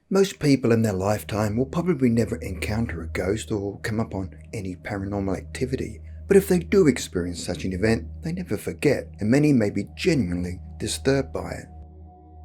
Most people in their lifetime will probably never encounter a ghost or come upon any paranormal activity, but if they do experience such an event, they never forget, and many may be genuinely disturbed by it.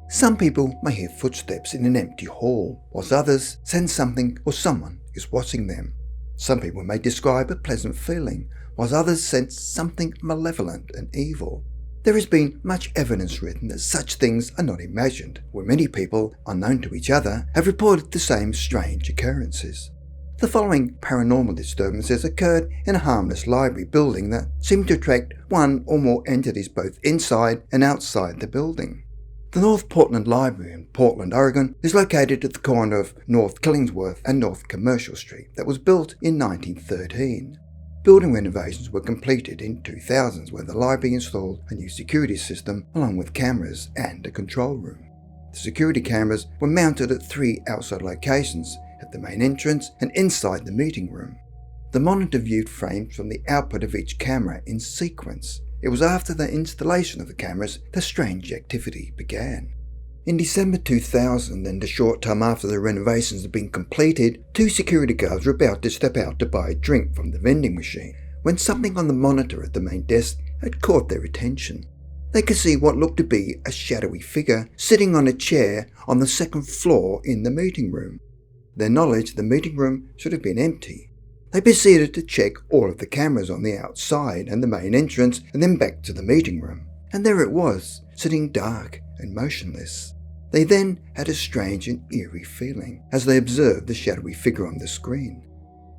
Some people may hear footsteps in an empty hall, whilst others sense something or someone is watching them. Some people may describe a pleasant feeling, whilst others sense something malevolent and evil. There has been much evidence written that such things are not imagined, where many people, unknown to each other, have reported the same strange occurrences. The following paranormal disturbances occurred in a harmless library building that seemed to attract one or more entities both inside and outside the building. The North Portland Library in Portland, Oregon is located at the corner of North Killingsworth and North Commercial Street that was built in 1913. Building renovations were completed in 2000 where the library installed a new security system along with cameras and a control room. The security cameras were mounted at 3 outside locations, at the main entrance and inside the meeting room. The monitor viewed frames from the output of each camera in sequence. It was after the installation of the cameras that strange activity began. In December 2000, and a short time after the renovations had been completed, 2 security guards were about to step out to buy a drink from the vending machine when something on the monitor at the main desk had caught their attention. They could see what looked to be a shadowy figure sitting on a chair on the second floor in the meeting room. Their knowledge the meeting room should have been empty. They proceeded to check all of the cameras on the outside and the main entrance and then back to the meeting room. And there it was, sitting dark and motionless. They then had a strange and eerie feeling as they observed the shadowy figure on the screen.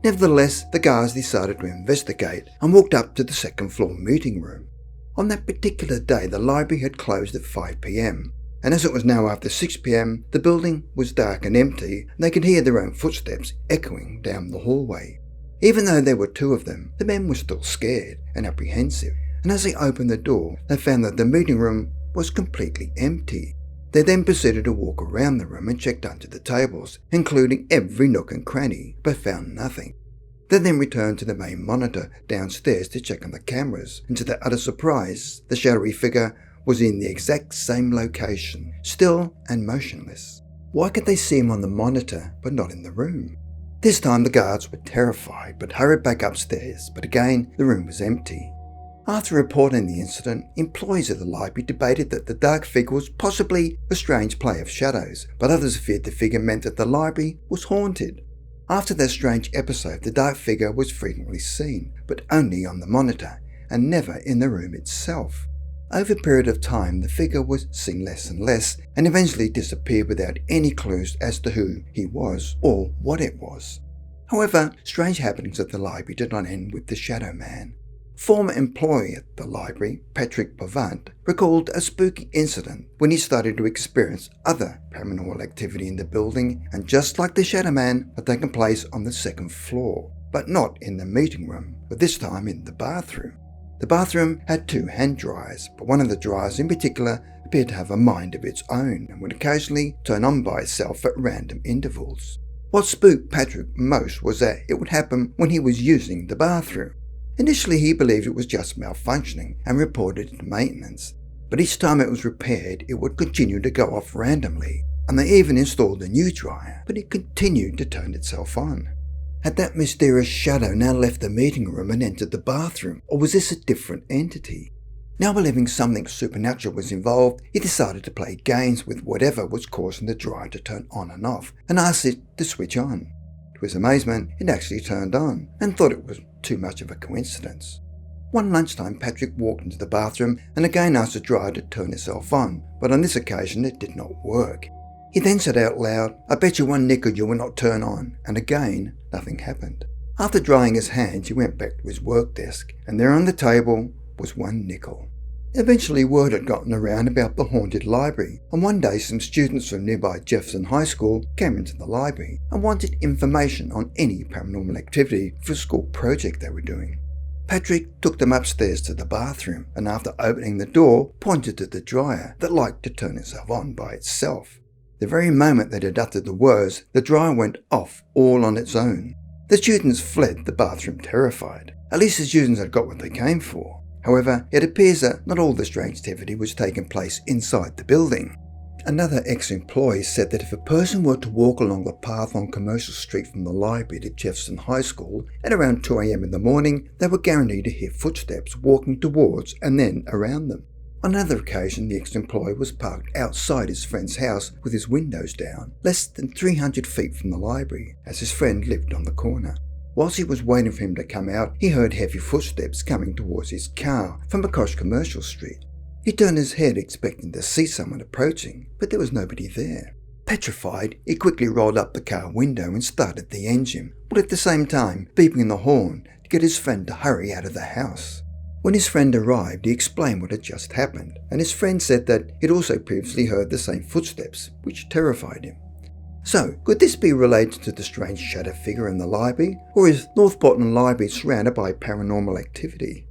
Nevertheless, the guards decided to investigate and walked up to the second floor meeting room. On that particular day, the library had closed at 5 p.m, and as it was now after 6 p.m, the building was dark and empty, and they could hear their own footsteps echoing down the hallway. Even though there were 2 of them, the men were still scared and apprehensive, and as they opened the door, they found that the meeting room was completely empty. They then proceeded to walk around the room and checked under the tables, including every nook and cranny, but found nothing. They then returned to the main monitor downstairs to check on the cameras, and to their utter surprise, the shadowy figure was in the exact same location, still and motionless. Why could they see him on the monitor, but not in the room? This time the guards were terrified, but hurried back upstairs, but again the room was empty. After reporting the incident, employees of the library debated that the dark figure was possibly a strange play of shadows, but others feared the figure meant that the library was haunted. After that strange episode, the dark figure was frequently seen, but only on the monitor, and never in the room itself. Over a period of time, the figure was seen less and less, and eventually disappeared without any clues as to who he was or what it was. However, strange happenings at the library did not end with the Shadow Man. Former employee at the library, Patrick Bavant, recalled a spooky incident when he started to experience other paranormal activity in the building, and just like the Shadow Man, had taken place on the second floor, but not in the meeting room, but this time in the bathroom. The bathroom had 2 hand dryers, but one of the dryers in particular appeared to have a mind of its own and would occasionally turn on by itself at random intervals. What spooked Patrick most was that it would happen when he was using the bathroom. Initially he believed it was just malfunctioning and reported it to maintenance, but each time it was repaired it would continue to go off randomly, and they even installed a new dryer, but it continued to turn itself on. Had that mysterious shadow now left the meeting room and entered the bathroom, or was this a different entity? Now believing something supernatural was involved, he decided to play games with whatever was causing the dryer to turn on and off, and asked it to switch on. To his amazement, it actually turned on, and thought it was too much of a coincidence. One lunchtime, Patrick walked into the bathroom and again asked the dryer to turn itself on, but on this occasion it did not work. He then said out loud, "I bet you 1 nickel you will not turn on," and again, nothing happened. After drying his hands, he went back to his work desk, and there on the table was 1 nickel. Eventually word had gotten around about the haunted library, and one day some students from nearby Jefferson High School came into the library and wanted information on any paranormal activity for a school project they were doing. Patrick took them upstairs to the bathroom, and after opening the door, pointed to the dryer that liked to turn itself on by itself. The very moment that it uttered the words, the dryer went off all on its own. The students fled the bathroom terrified. At least the students had got what they came for. However, it appears that not all the strange activity was taking place inside the building. Another ex-employee said that if a person were to walk along the path on Commercial Street from the library to Jefferson High School at around 2 a.m. in the morning, they were guaranteed to hear footsteps walking towards and then around them. On another occasion, the ex-employee was parked outside his friend's house with his windows down, less than 300 feet from the library, as his friend lived on the corner. Whilst he was waiting for him to come out, he heard heavy footsteps coming towards his car from across Commercial Street. He turned his head expecting to see someone approaching, but there was nobody there. Petrified, he quickly rolled up the car window and started the engine, while at the same time beeping the horn to get his friend to hurry out of the house. When his friend arrived, he explained what had just happened, and his friend said that he'd also previously heard the same footsteps, which terrified him. So, could this be related to the strange shadow figure in the library, or is North Bottom Library surrounded by paranormal activity?